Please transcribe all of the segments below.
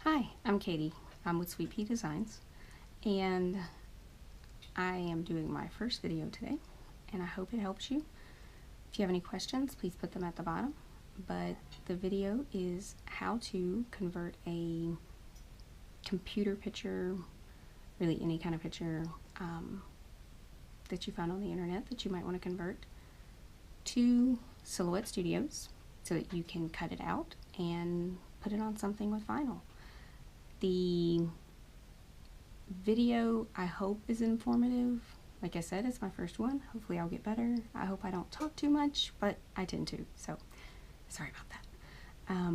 Hi, I'm Katie. I'm with Sweet Pea Designs, and I am doing my first video today, and I hope it helps you. If you have any questions, please put them at the bottom. But the video is how to convert a computer picture, really any kind of picture that you found on the internet that you might want to convert, to Silhouette Studios so that you can cut it out and put it on something with vinyl. The video, I hope, is informative. Like I said, it's my first one. Hopefully I'll get better. I hope I don't talk too much, but I tend to, so sorry about that.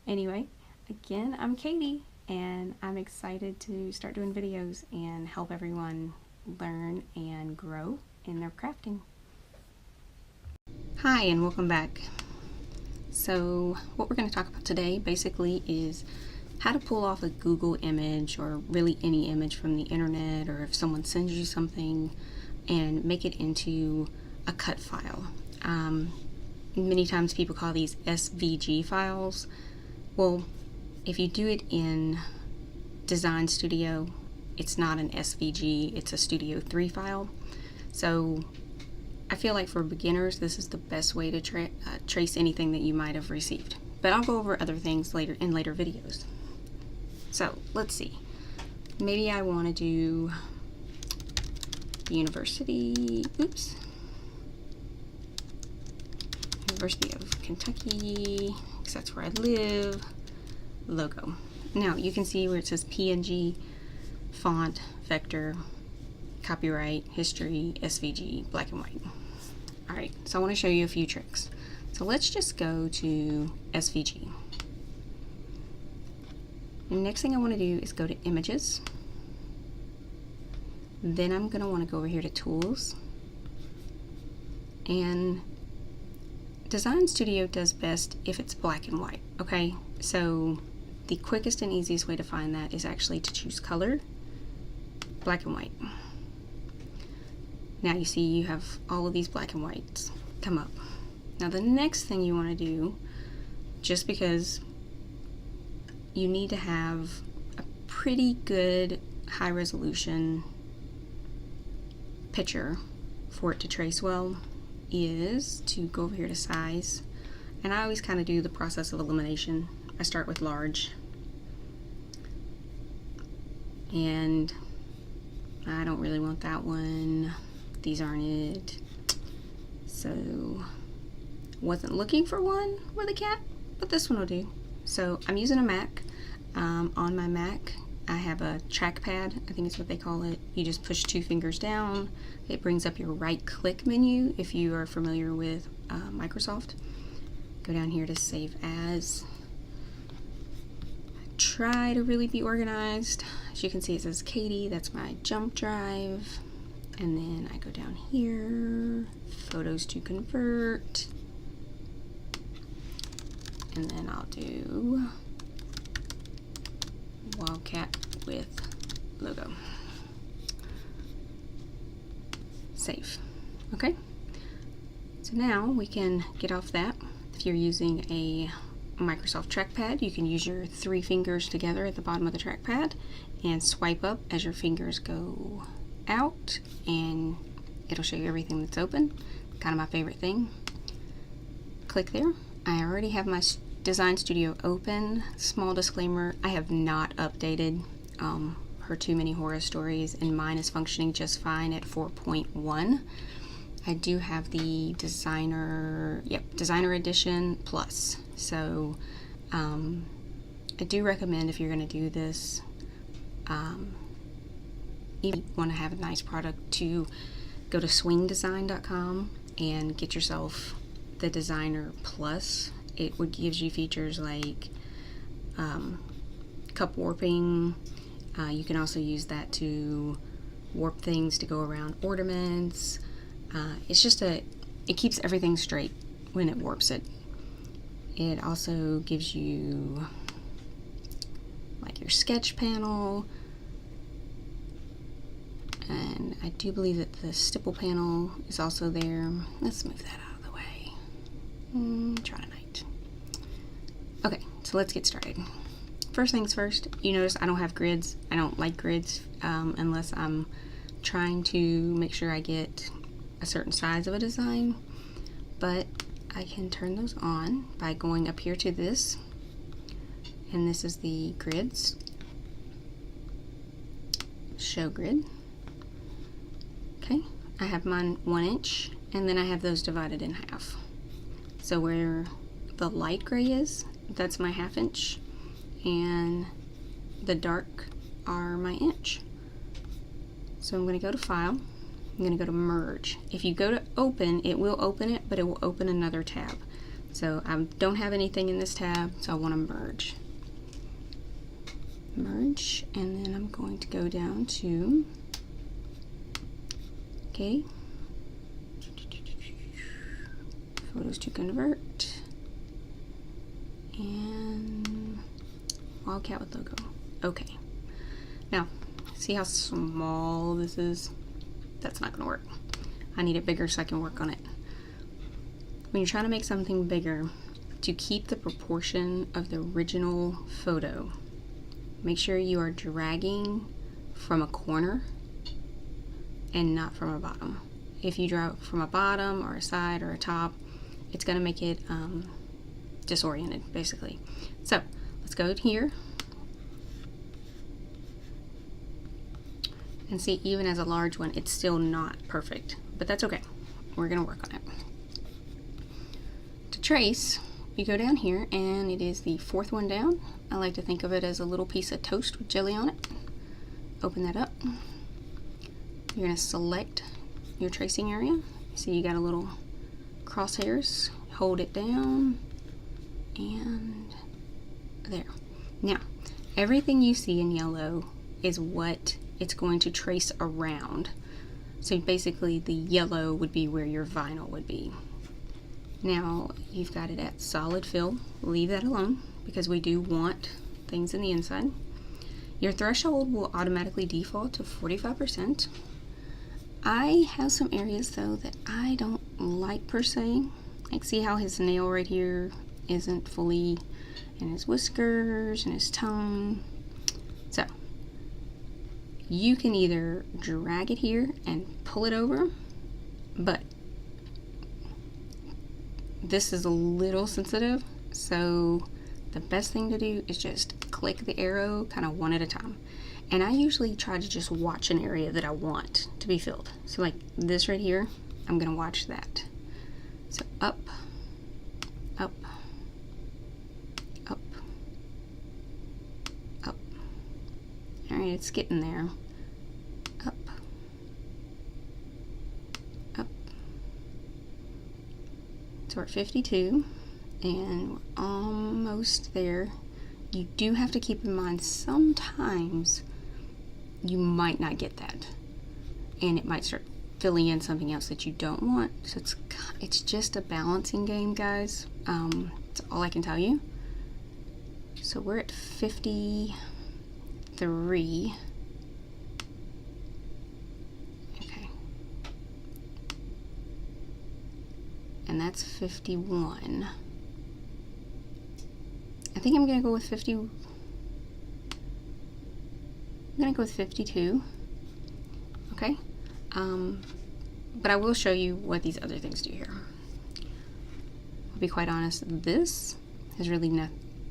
Anyway, again, I'm Katie, and I'm excited to start doing videos and help everyone learn and grow in their crafting. Hi, and welcome back. So what we're going to talk about today basically is how to pull off a Google image, or really any image from the internet, or if someone sends you something, and make it into a cut file. Many times people call these SVG files. Well, if you do it in Design Studio, it's not an SVG, it's a Studio 3 file. So I feel like for beginners, this is the best way to trace anything that you might have received. But I'll go over other things later in later videos. So let's see. Maybe I want to do the University of Kentucky, because that's where I live, logo. Now you can see where it says PNG, font, vector, copyright, history, SVG, black and white. Alright, so I want to show you a few tricks. So let's just go to SVG. The next thing I want to do is go to Images. Then I'm going to want to go over here to Tools. And Design Studio does best if it's black and white, okay? So the quickest and easiest way to find that is actually to choose Color, black and white. Now you see you have all of these black and whites come up. Now the next thing you want to do, just because you need to have a pretty good high resolution picture for it to trace well, is to go over here to size. And I always kind of do the process of elimination. I start with large, and I don't really want that one. These aren't it. So wasn't looking for one with a cat, but this one will do. So I'm using a Mac. On my Mac I have a trackpad, I think is what they call it. You just push 2 fingers down. It brings up your right click menu if you are familiar with Microsoft. Go down here to Save As. Try to really be organized. As you can see, it says Katie, that's my jump drive. And then I go down here, photos to convert. And then I'll do Wildcat with logo. Save. Okay. So now we can get off that. If you're using a Microsoft trackpad, you can use your 3 fingers together at the bottom of the trackpad and swipe up as your fingers go out, and it'll show you everything that's open. Kind of my favorite thing. Click there. I already have my Design Studio open. Small disclaimer, I have not updated Her Too Many Horror Stories, and mine is functioning just fine at 4.1. I do have the Designer Edition Plus. So I do recommend, if you're going to do this, if you want to have a nice product, to go to swingdesign.com and get yourself the Designer Plus. It gives you features like cup warping. You can also use that to warp things to go around ornaments. It's just it keeps everything straight when it warps it. It also gives you like your sketch panel, and I do believe that the stipple panel is also there. Let's move that out of the way. Try tonight. Okay, so let's get started. first things first, you notice I don't have grids. I don't like grids unless I'm trying to make sure I get a certain size of a design, but I can turn those on by going up here to this, and this is the grids, show grid. Okay, I have mine 1 inch, and then I have those divided in half. So where the light gray is, that's my 1/2 inch, and the dark are my inch. So I'm going to go to File, I'm going to go to Merge. If you go to Open, it will open it, but it will open another tab. So I don't have anything in this tab, so I want to merge. Merge, and then I'm going to go down to, okay, photos to convert, and Wildcat with logo. Okay. Now, see how small this is? That's not going to work. I need it bigger so I can work on it. When you're trying to make something bigger, to keep the proportion of the original photo, make sure you are dragging from a corner and not from a bottom. If you drag from a bottom or a side or a top, it's going to make it disoriented, basically. So let's go here and see, even as a large one, it's still not perfect, but that's okay. We're going to work on it. To trace, you go down here, and it is the 4th one down. I like to think of it as a little piece of toast with jelly on it. Open that up. You're going to select your tracing area. See, you got a little crosshairs. Hold it down, and there. Now, everything you see in yellow is what it's going to trace around. So basically the yellow would be where your vinyl would be. Now you've got it at solid fill. Leave that alone because we do want things in the inside. Your threshold will automatically default to 45%. I have some areas though that I don't like per se. Like, see how his nail right here isn't fully, and his whiskers and his tongue. So you can either drag it here and pull it over, but this is a little sensitive, so the best thing to do is just click the arrow kind of one at a time. And I usually try to just watch an area that I want to be filled. So like this right here, I'm gonna watch that. So up, up, up, up. All right, it's getting there. Up, up. So we're at 52, and we're almost there. You do have to keep in mind sometimes you might not get that, and it might start filling in something else that you don't want. So it's just a balancing game, guys. That's all I can tell you. So we're at 53. Okay. And that's 51. I think I'm gonna go with 50. I'm gonna go with 52. Okay. But I will show you what these other things do here. I'll be quite honest, this is really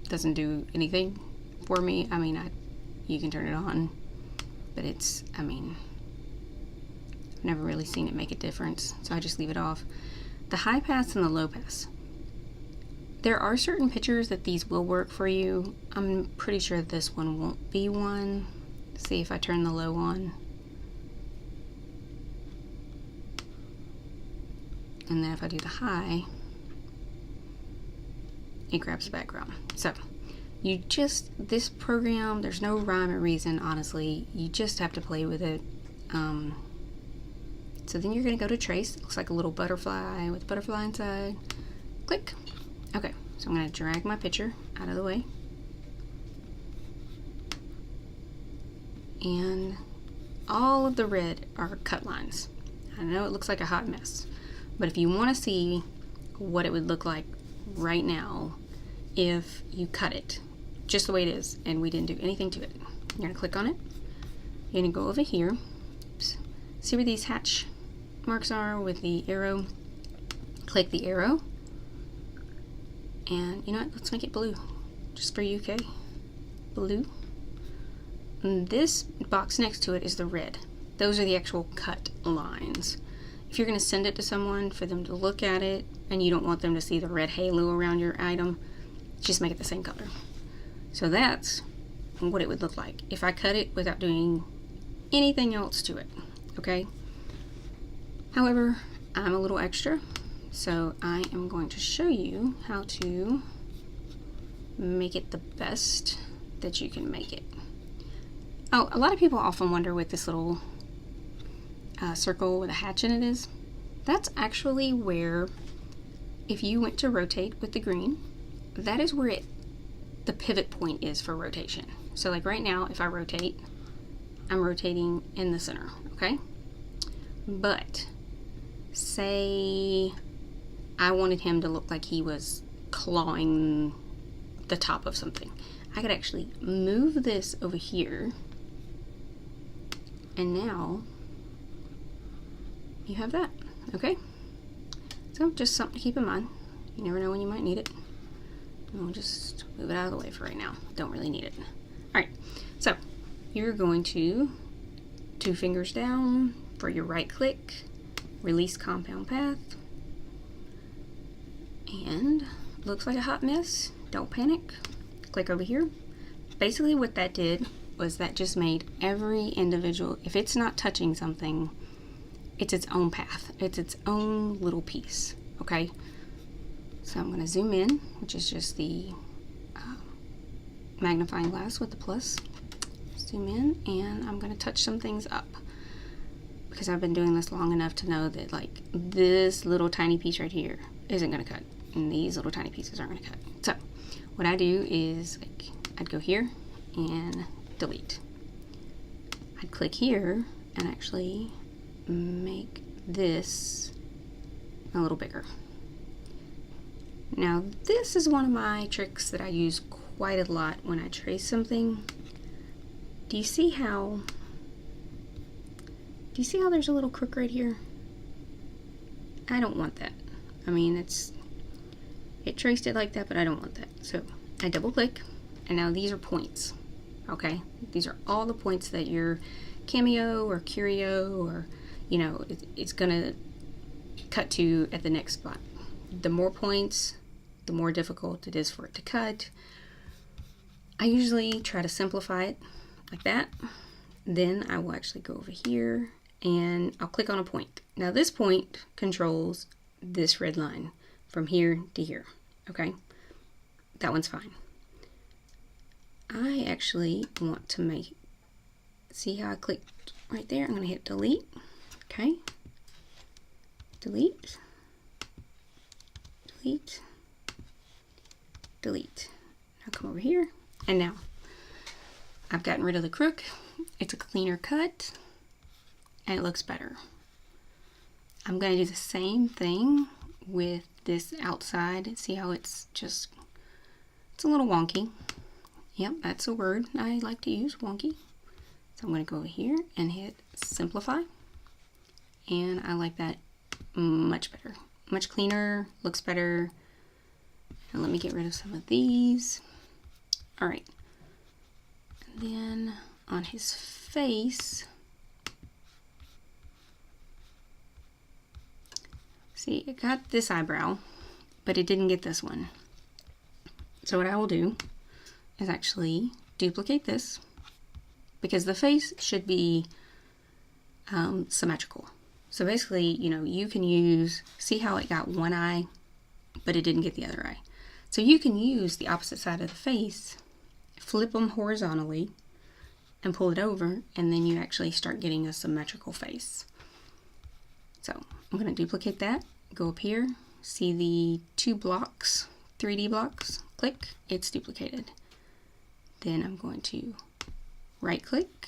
doesn't do anything for me. I mean, you can turn it on, but it's, I mean, I've never really seen it make a difference, so I just leave it off. The high pass and the low pass. There are certain pictures that these will work for you. I'm pretty sure this one won't be one. See if I turn the low on. And then if I do the high, it grabs the background. So you just, this program, there's no rhyme or reason, honestly. You just have to play with it. So then you're gonna go to trace. It looks like a little butterfly with butterfly inside. Click. Okay, so I'm gonna drag my picture out of the way. And all of the red are cut lines. I know it looks like a hot mess, but if you want to see what it would look like right now if you cut it, just the way it is, and we didn't do anything to it. You're going to click on it. You're going to go over here. Oops. See where these hatch marks are with the arrow? Click the arrow. And you know what? Let's make it blue. Just for UK. Blue. And this box next to it is the red. Those are the actual cut lines. If you're going to send it to someone for them to look at it and you don't want them to see the red halo around your item, just make it the same color. So that's what it would look like if I cut it without doing anything else to it, okay? However, I'm a little extra, so I am going to show you how to make it the best that you can make it. Oh, a lot of people often wonder what this little circle with a hatch in it is. That's actually where, if you went to rotate with the green, that is where the pivot point is for rotation. So like right now, if I rotate, I'm rotating in the center, okay? But say I wanted him to look like he was clawing the top of something. I could actually move this over here, and now you have that, okay? So just something to keep in mind. You never know when you might need it. We'll just move it out of the way for right now. Don't really need it. All right, so you're going to 2 fingers down for your right click, release compound path, and looks like a hot mess. Don't panic. Click over here. Basically what that did was that just made every individual, if it's not touching something, it's its own path. It's its own little piece, okay? So I'm going to zoom in, which is just the magnifying glass with the plus. Zoom in, and I'm going to touch some things up because I've been doing this long enough to know that like this little tiny piece right here isn't going to cut, and these little tiny pieces aren't going to cut. So what I do is like I'd go here and delete. I'd click here and actually make this a little bigger. Now this is one of my tricks that I use quite a lot when I trace something. Do you see how there's a little crook right here? I don't want that. I mean, it traced it like that, but I don't want that. So I double click, and now these are points, okay? These are all the points that your Cameo or Curio or, you know, it's gonna cut to at the next spot. The more points, the more difficult it is for it to cut. I usually try to simplify it like that. Then I will actually go over here and I'll click on a point. Now this point controls this red line from here to here, okay? That one's fine. I actually want to make, see how I clicked right there? I'm gonna hit delete, okay? Delete, delete, delete. Now come over here, and now I've gotten rid of the crook. It's a cleaner cut, and it looks better. I'm going to do the same thing with this outside. See how it's a little wonky. Yep, that's a word I like to use, wonky. So I'm going to go over here and hit simplify, and I like that much better. Much cleaner, looks better. And let me get rid of some of these. All right. And then on his face, see, it got this eyebrow, but it didn't get this one. So what I will do is actually duplicate this, because the face should be symmetrical. So basically, you know, you can use, see how it got one eye, but it didn't get the other eye. So you can use the opposite side of the face, flip them horizontally, and pull it over, and then you actually start getting a symmetrical face. So I'm going to duplicate that, go up here, see the 2 blocks, 3D blocks, click, it's duplicated. Then I'm going to right click,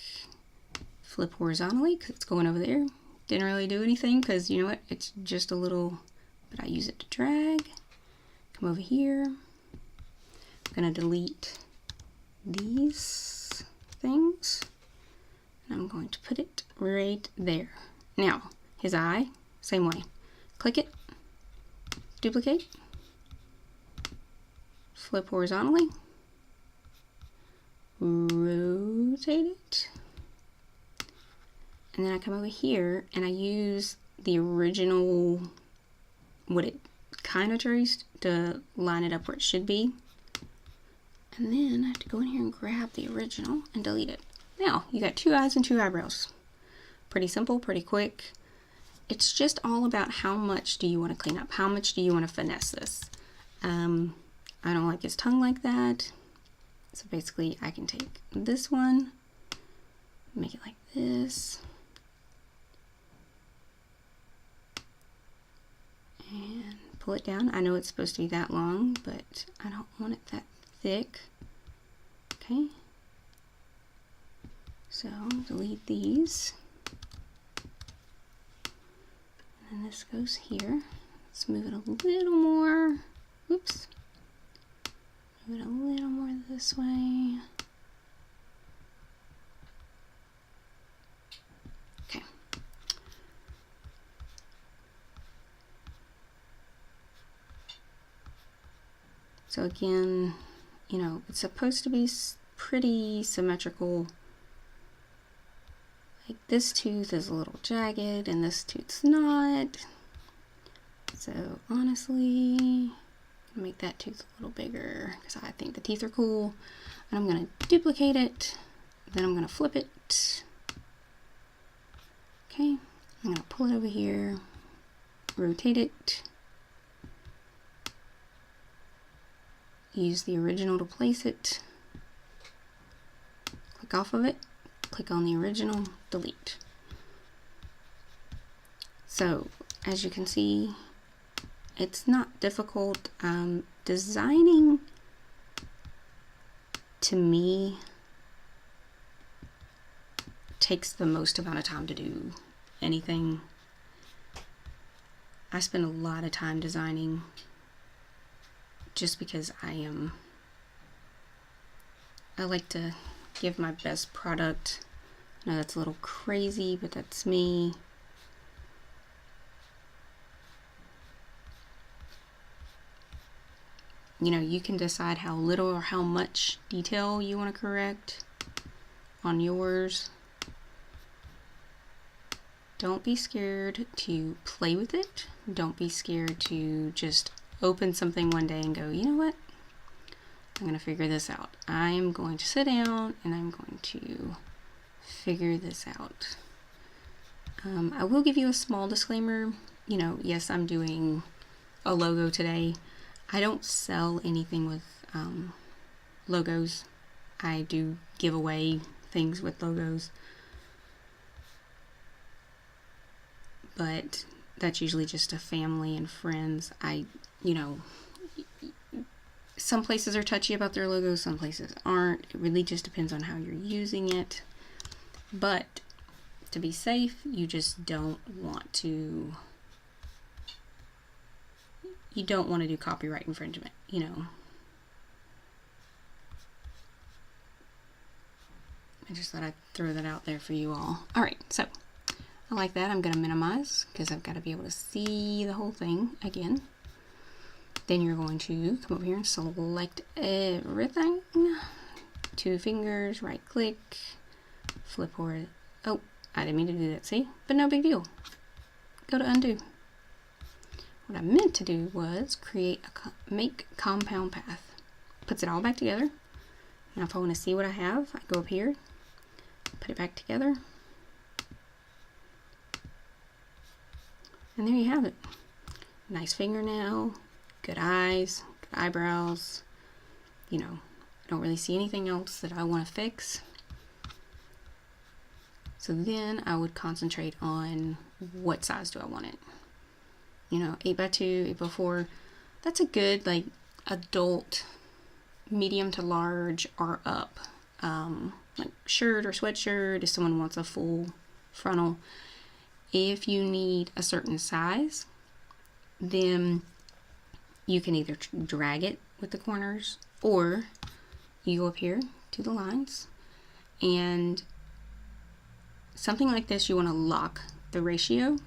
flip horizontally, because it's going over there. Didn't really do anything because, you know what, it's just a little, but I use it to drag. Come over here. I'm going to delete these things, and I'm going to put it right there. Now, his eye, same way. Click it, duplicate, flip horizontally, rotate it, and then I come over here and I use the original, what it kind of traced, to line it up where it should be. And then I have to go in here and grab the original and delete it. Now, you got 2 eyes and 2 eyebrows. Pretty simple, pretty quick. It's just all about how much do you want to clean up? How much do you want to finesse this? I don't like his tongue like that. So basically, I can take this one, make it like this, and pull it down. I know it's supposed to be that long, but I don't want it that thick. Okay, so delete these, and then this goes here. Let's move it a little more. Oops, move it a little more this way. Okay. So again, you know, it's supposed to be pretty symmetrical. Like this tooth is a little jagged and this tooth's not. So honestly, I'm gonna make that tooth a little bigger because I think the teeth are cool. And I'm gonna duplicate it. Then I'm gonna flip it. Okay, I'm gonna pull it over here, rotate it. Use the original to place it. Click off of it, click on the original, delete. So, as you can see, it's not difficult. Designing, to me, takes the most amount of time to do anything. I spend a lot of time designing just because I like to give my best product. I know that's a little crazy, but that's me. You know, you can decide how little or how much detail you want to correct on yours. Don't be scared to play with it. Don't be scared to just open something one day and go, you know what? I'm going to figure this out. I'm going to sit down and I'm going to figure this out. I will give you a small disclaimer. You know, yes, I'm doing a logo today. I don't sell anything with logos. I do give away things with logos. But that's usually just to family and friends. You know, some places are touchy about their logos, some places aren't. It really just depends on how you're using it. But to be safe, you just don't want to, do copyright infringement, you know. I just thought I'd throw that out there for you all. Alright, so I like that. I'm going to minimize because I've got to be able to see the whole thing again. Then you're going to come over here and select everything. 2 fingers, right click, flip forward. Oh, I didn't mean to do that, see? But no big deal. Go to undo. What I meant to do was create make compound path. Puts it all back together. Now if I want to see what I have, I go up here, put it back together. And there you have it. Nice fingernail, good eyes, good eyebrows. You know, I don't really see anything else that I want to fix. So then I would concentrate on what size do I want it. You know, 8x2, 8x4. That's a good, like, adult, medium to large or up. Like shirt or sweatshirt if someone wants a full frontal. If you need a certain size, then you can either drag it with the corners, or you go up here, to the lines. And something like this, you want to lock the ratio.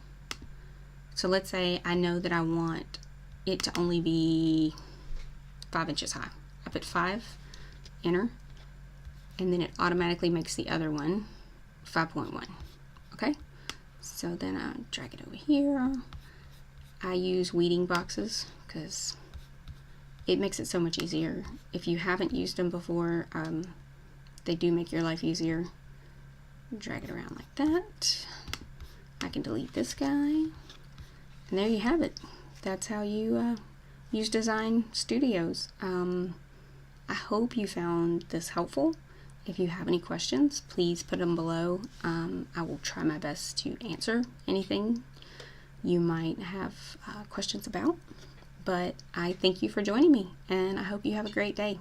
So let's say I know that I want it to only be 5 inches high. I put 5, enter, and then it automatically makes the other one 5.1. Okay, so then I drag it over here. I use weeding boxes because it makes it so much easier. If you haven't used them before, they do make your life easier. Drag it around like that. I can delete this guy. And there you have it. That's how you use Design Studios. I hope you found this helpful. If you have any questions, please put them below. I will try my best to answer anything you might have questions about. But I thank you for joining me, and I hope you have a great day.